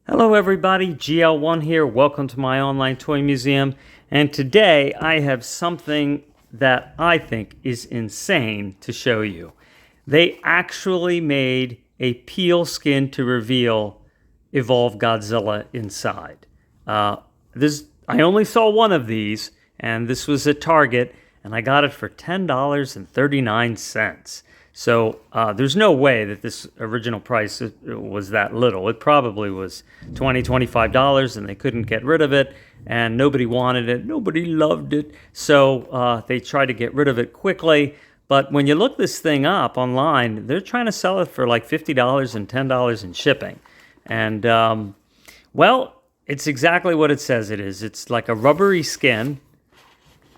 Hello everybody, GL1 here. Welcome to my online toy museum. And today I have something that I think is insane to show you. They actually made a peel skin to reveal Evolve Godzilla inside. I only saw one of these, and this was at Target, and I got it for $10.39. So there's no way that this original price was that little. It probably was $20, $25, and they couldn't get rid of it, and nobody wanted it. Nobody loved it. So they tried to get rid of it quickly. But when you look this thing up online, they're trying to sell it for like $50 and $10 in shipping. And, well, it's exactly what it says it is. It's like a rubbery skin,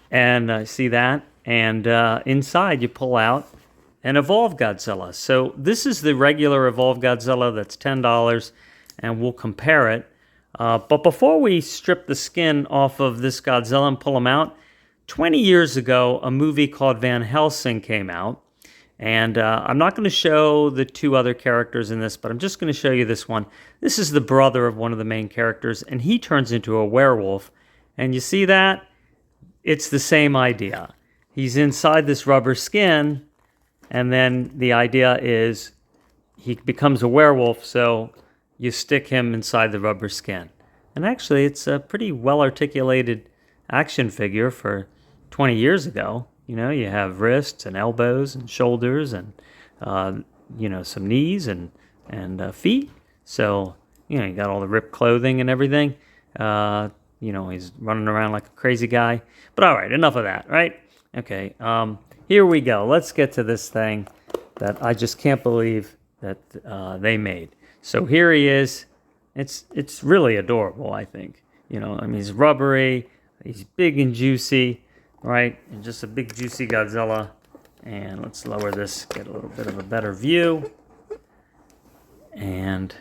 and see that? And inside you pull out an Evolve Godzilla. So this is the regular Evolve Godzilla that's $10, and we'll compare it. But before we strip the skin off of this Godzilla and pull him out, 20 years ago, a movie called Van Helsing came out. And I'm not going to show the two other characters in this, but I'm just going to show you this one. This is the brother of one of the main characters, and he turns into a werewolf. And you see that? It's the same idea. He's inside this rubber skin, and then the idea is he becomes a werewolf, so you stick him inside the rubber skin. And actually, it's a pretty well-articulated action figure for 20 years ago. You know, you have wrists and elbows and shoulders and, some knees and feet. So, you got all the ripped clothing and everything. He's running around like a crazy guy. But all right, enough of that, right? Okay, here we go. Let's get to this thing that I just can't believe that they made. So here he is. It's really adorable, I think. He's rubbery. He's big and juicy, right? And just a big, juicy Godzilla. And let's lower this, get a little bit of a better view. And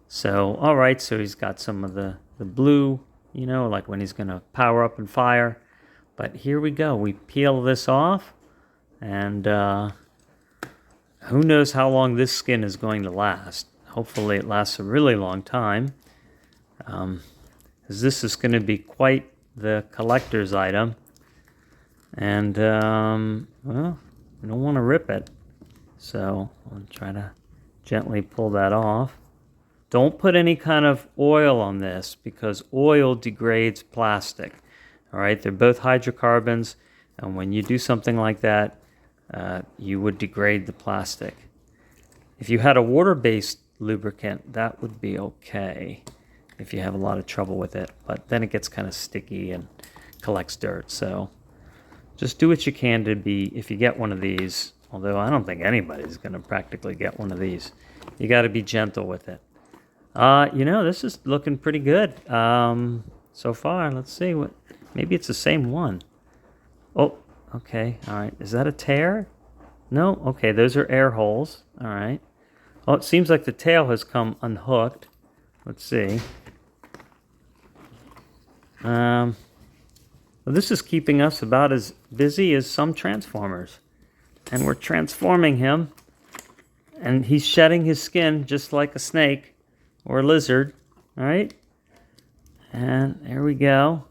so, all right, so he's got some of the blue, like when he's going to power up and fire. But here we go. We peel this off, and who knows how long this skin is going to last. Hopefully it lasts a really long time, because this is going to be quite the collector's item. And, well, we don't want to rip it, so I'll try to gently pull that off. Don't put any kind of oil on this, because oil degrades plastic. All right, they're both hydrocarbons, and when you do something like that, you would degrade the plastic. If you had a water-based lubricant, that would be okay if you have a lot of trouble with it, but then it gets kind of sticky and collects dirt. So just do what you can to be, if you get one of these, although I don't think anybody's going to practically get one of these, you got to be gentle with it. This is looking pretty good so far. Let's see what. Maybe it's the same one. Oh, okay. All right. Is that a tear? No? Okay, those are air holes. All right. Oh, it seems like the tail has come unhooked. Let's see. Well, this is keeping us about as busy as some Transformers. And we're transforming him. And he's shedding his skin just like a snake or a lizard. All right. And there we go.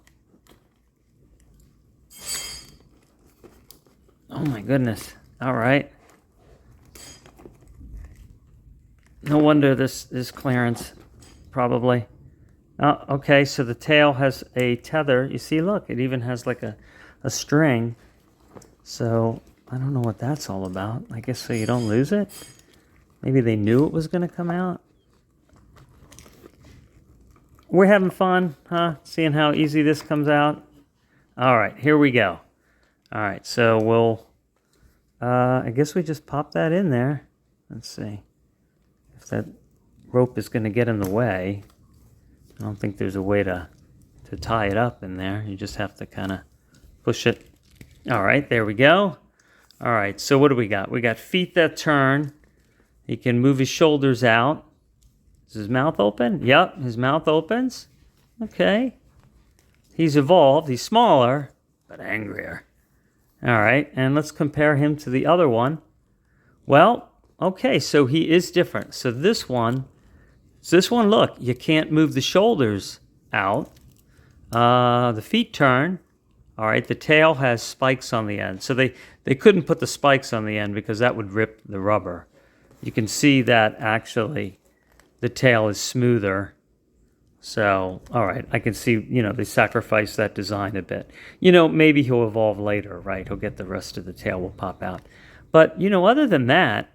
Oh my goodness. All right. No wonder this is clearance, probably. Okay, so the tail has a tether. You see, look, it even has like a string. So I don't know what that's all about. I guess so you don't lose it. Maybe they knew it was going to come out. We're having fun, huh? Seeing how easy this comes out. All right, here we go. All right, so we'll, I guess we just pop that in there. Let's see if that rope is going to get in the way. I don't think there's a way to tie it up in there. You just have to kind of push it. All right, there we go. All right, so what do we got? We got feet that turn. He can move his shoulders out. Is his mouth open? Yep, his mouth opens. Okay. He's evolved. He's smaller, but angrier. All right, and let's compare him to the other one. Well, okay, so he is different. So this one So this one, look, you can't move the shoulders out. The feet turn. All right, the tail has spikes on the end. So they couldn't put the spikes on the end because that would rip the rubber. You can see that actually the tail is smoother. So, all right, I can see, they sacrificed that design a bit. Maybe he'll evolve later, right? He'll get the rest of the tail will pop out. But, other than that,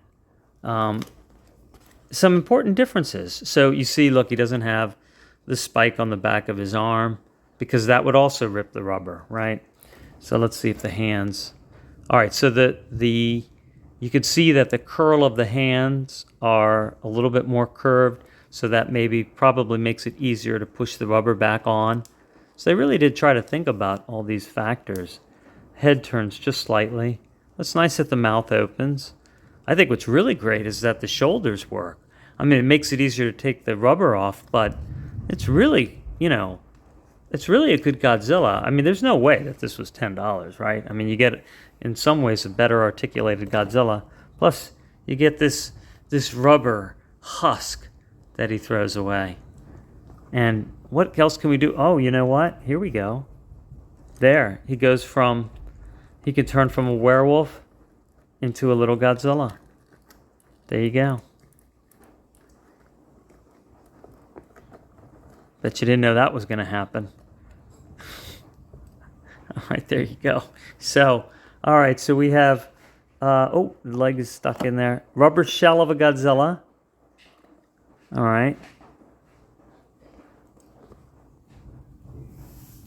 some important differences. So you see, look, he doesn't have the spike on the back of his arm because that would also rip the rubber, right? So let's see if the hands. All right, so you could see that the curl of the hands are a little bit more curved, so that probably makes it easier to push the rubber back on. So they really did try to think about all these factors. Head turns just slightly. That's nice that the mouth opens. I think what's really great is that the shoulders work. I mean, it makes it easier to take the rubber off, but it's really, it's really a good Godzilla. I mean, there's no way that this was $10, right? I mean, you get, in some ways, a better articulated Godzilla. Plus, you get this rubber husk that he throws away. And what else can we do? Oh, you know what? Here we go. There, he can turn from a werewolf into a little Godzilla. There you go. Bet you didn't know that was going to happen. All right, there you go. So, all right, so we have, the leg is stuck in there. Rubber shell of a Godzilla. All right.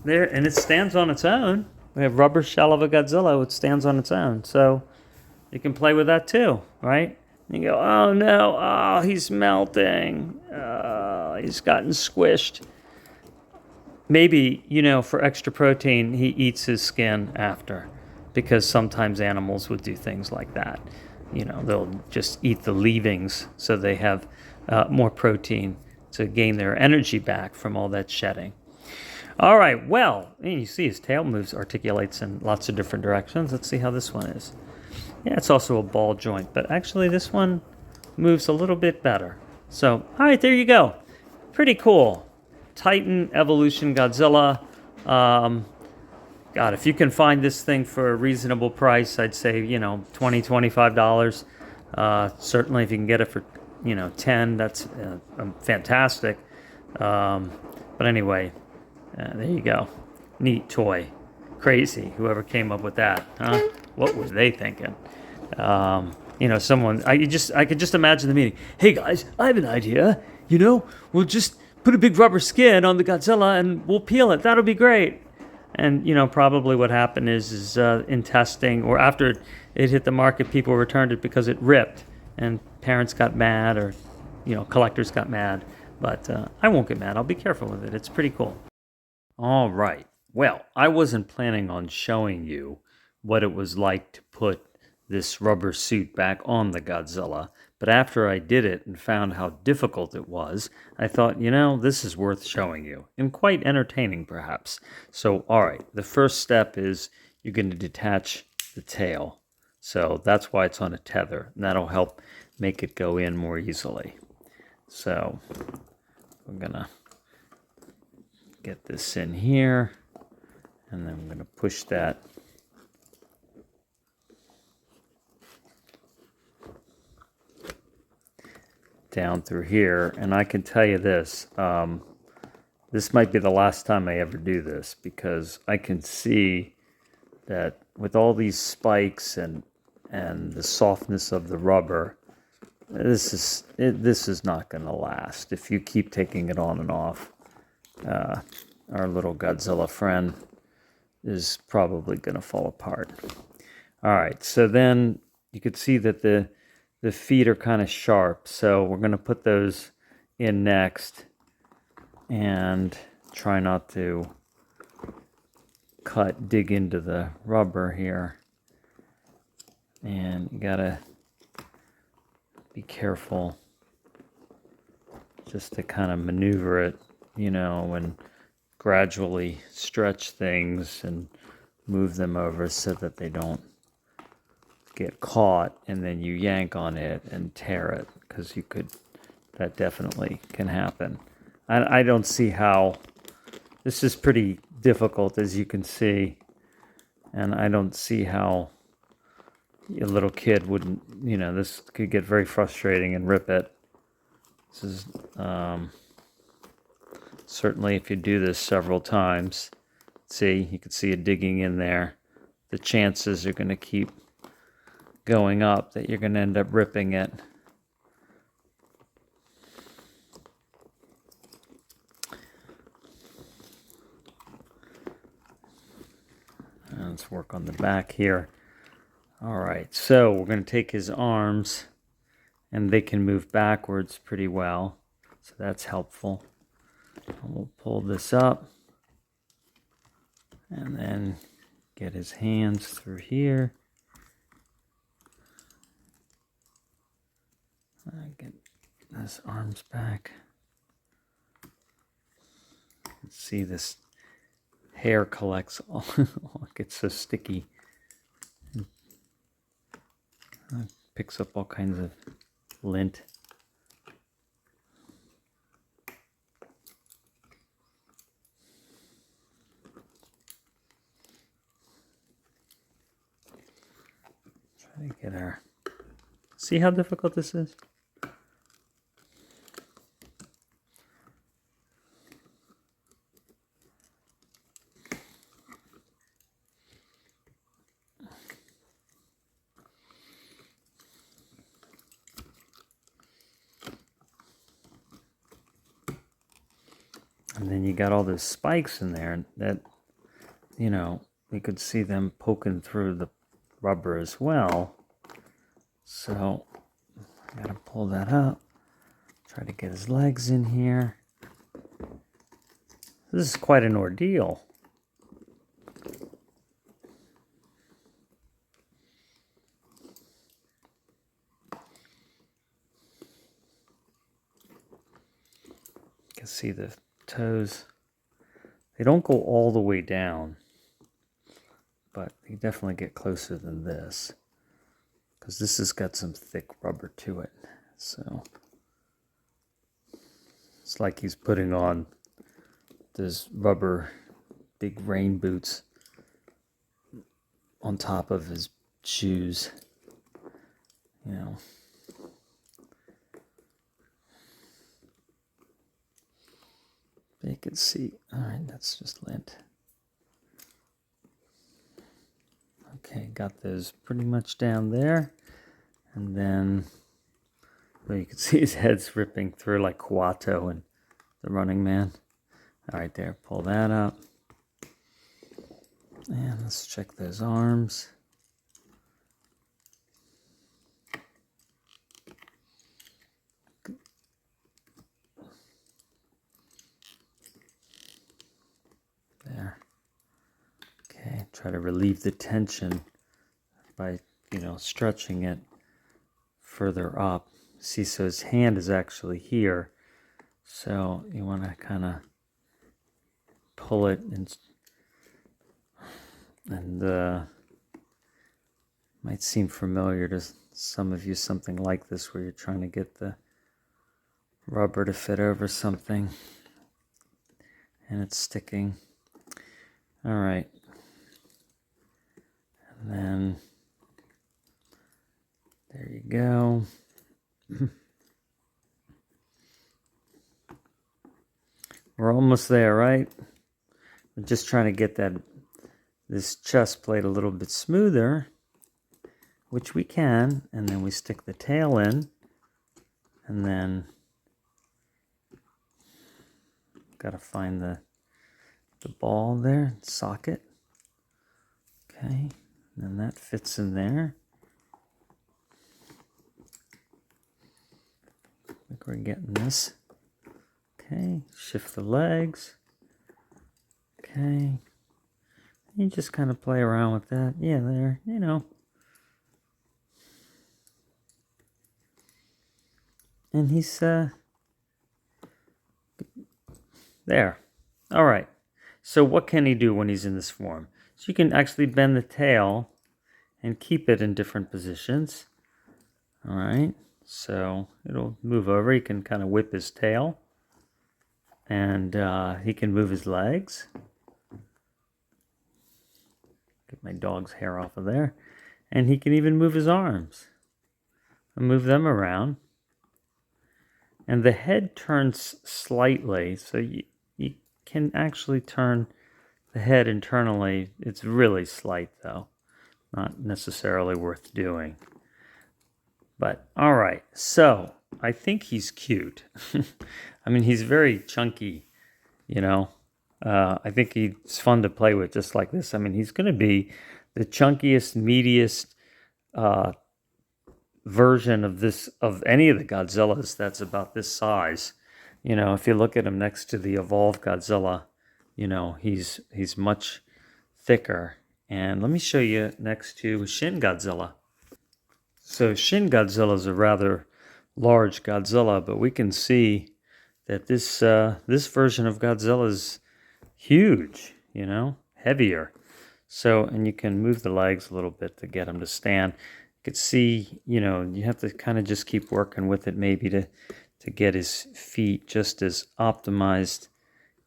There, and it stands on its own. We have rubber shell of a Godzilla. It stands on its own. So you can play with that too, right? You go, oh no, oh, he's melting. He's gotten squished. Maybe, for extra protein, he eats his skin after, because sometimes animals would do things like that. They'll just eat the leavings so they have more protein to gain their energy back from all that shedding. All right, well, you see his tail articulates in lots of different directions. Let's see how this one is. Yeah, it's also a ball joint, but actually this one moves a little bit better. So, all right, there you go. Pretty cool. Titan Evolution Godzilla. God, if you can find this thing for a reasonable price, I'd say, $20, $25. Certainly if you can get it for, 10, that's fantastic. But anyway, there you go. Neat toy. Crazy. Whoever came up with that, huh? What were they thinking? Someone, I could just imagine the meeting. Hey guys, I have an idea. We'll just put a big rubber skin on the Godzilla and we'll peel it. That'll be great. And, probably what happened is in testing or after it hit the market, people returned it because it ripped and parents got mad or, collectors got mad. But I won't get mad. I'll be careful with it. It's pretty cool. All right. Well, I wasn't planning on showing you what it was like to put this rubber suit back on the Godzilla. But after I did it and found how difficult it was, I thought, this is worth showing you. And quite entertaining, perhaps. So, all right, the first step is you're going to detach the tail. So that's why it's on a tether. And that'll help make it go in more easily. So we're going to get this in here. And then I'm going to push that down through here. And I can tell you this, this might be the last time I ever do this, because I can see that with all these spikes and the softness of the rubber, this is not going to last. If you keep taking it on and off, our little Godzilla friend is probably going to fall apart. All right, so then you could see that the feet are kind of sharp, so we're going to put those in next and try not to dig into the rubber here. And you got to be careful just to kind of maneuver it, and gradually stretch things and move them over so that they don't get caught, and then you yank on it and tear it, because you could that definitely can happen. I don't see how. This is pretty difficult, as you can see, and I don't see how a little kid wouldn't, this could get very frustrating and rip it. This is certainly, if you do this several times, see, you can see it digging in there. The chances are going to keep going up that you're going to end up ripping it. Let's work on the back here. All right, so we're going to take his arms, and they can move backwards pretty well, so that's helpful. And we'll pull this up, and then get his hands through here. Get his arms back. Let's see, this hair collects all, it gets so sticky. It picks up all kinds of lint. Try to get our... See how difficult this is? And then you got all those spikes in there that, you could see them poking through the rubber as well. So I gotta pull that up. Try to get his legs in here. This is quite an ordeal. You can see the toes. They don't go all the way down, but they definitely get closer than this, because this has got some thick rubber to it. So it's like he's putting on those rubber big rain boots on top of his shoes, You can see, all right, that's just lint. Okay, got those pretty much down there. And then, well, you can see his head's ripping through like Kuato and the Running Man. All right, there, pull that up. And let's check those arms. There. Okay, try to relieve the tension by, stretching it further up. See, so his hand is actually here. So you want to kind of pull it and might seem familiar to some of you, something like this, where you're trying to get the rubber to fit over something and it's sticking. All right. And then there you go. We're almost there, right? We're just trying to get this chest plate a little bit smoother, which we can, and then we stick the tail in, and then got to find the ball there, socket. Okay, and then that fits in there. I think we're getting this. Okay, shift the legs. Okay. You just kind of play around with that. Yeah, there, And he's, there. All right. So what can he do when he's in this form? So you can actually bend the tail and keep it in different positions. All right. So it'll move over. He can kind of whip his tail. And he can move his legs. Get my dog's hair off of there. And he can even move his arms. I'll move them around. And the head turns slightly, so you can actually turn the head internally. It's really slight, though. Not necessarily worth doing. But, all right. So, I think he's cute. I mean, he's very chunky, you know. I think he's fun to play with just like this. I mean, he's going to be the chunkiest, meatiest version of any of the Godzillas that's about this size. You know, if you look at him next to the evolved Godzilla, you know, he's much thicker. And let me show you next to Shin Godzilla. So Shin Godzilla is a rather large Godzilla, but we can see that this version of Godzilla is huge, you know, heavier. So, and you can move the legs a little bit to get him to stand. You could see, you know, you have to kind of just keep working with it maybe to get his feet just as optimized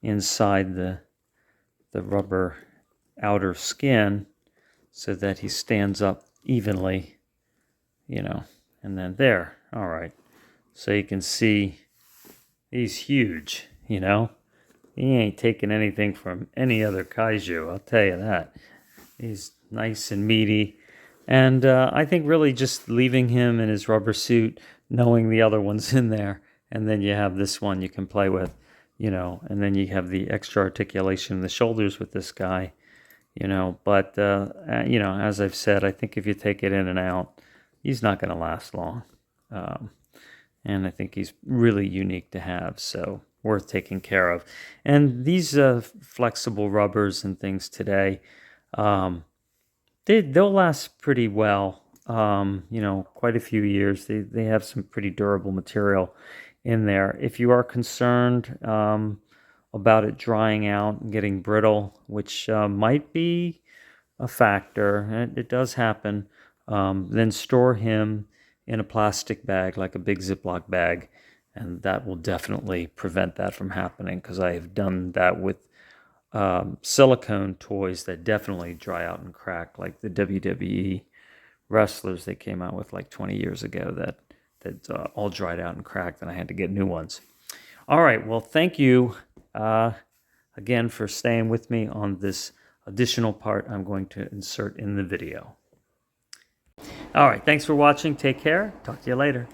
inside the rubber outer skin so that he stands up evenly, you know, and then there. All right. So you can see he's huge, you know. He ain't taking anything from any other kaiju, I'll tell you that. He's nice and meaty. And I think really just leaving him in his rubber suit, knowing the other one's in there, and then you have this one you can play with, you know, and then you have the extra articulation in the shoulders with this guy, you know. But, you know, as I've said, I think if you take it in and out, he's not going to last long. And I think he's really unique to have, so worth taking care of. And these flexible rubbers and things today, they'll last pretty well. You know, quite a few years. They have some pretty durable material in there. If you are concerned about it drying out and getting brittle, which might be a factor, and it does happen, then store him in a plastic bag, like a big Ziploc bag, and that will definitely prevent that from happening, because I have done that with silicone toys that definitely dry out and crack, like the WWE wrestlers they came out with like 20 years ago that all dried out and cracked, and I had to get new ones. All right, well, thank you again for staying with me on this additional part I'm going to insert in the video. All right, thanks for watching. Take care. Talk to you later.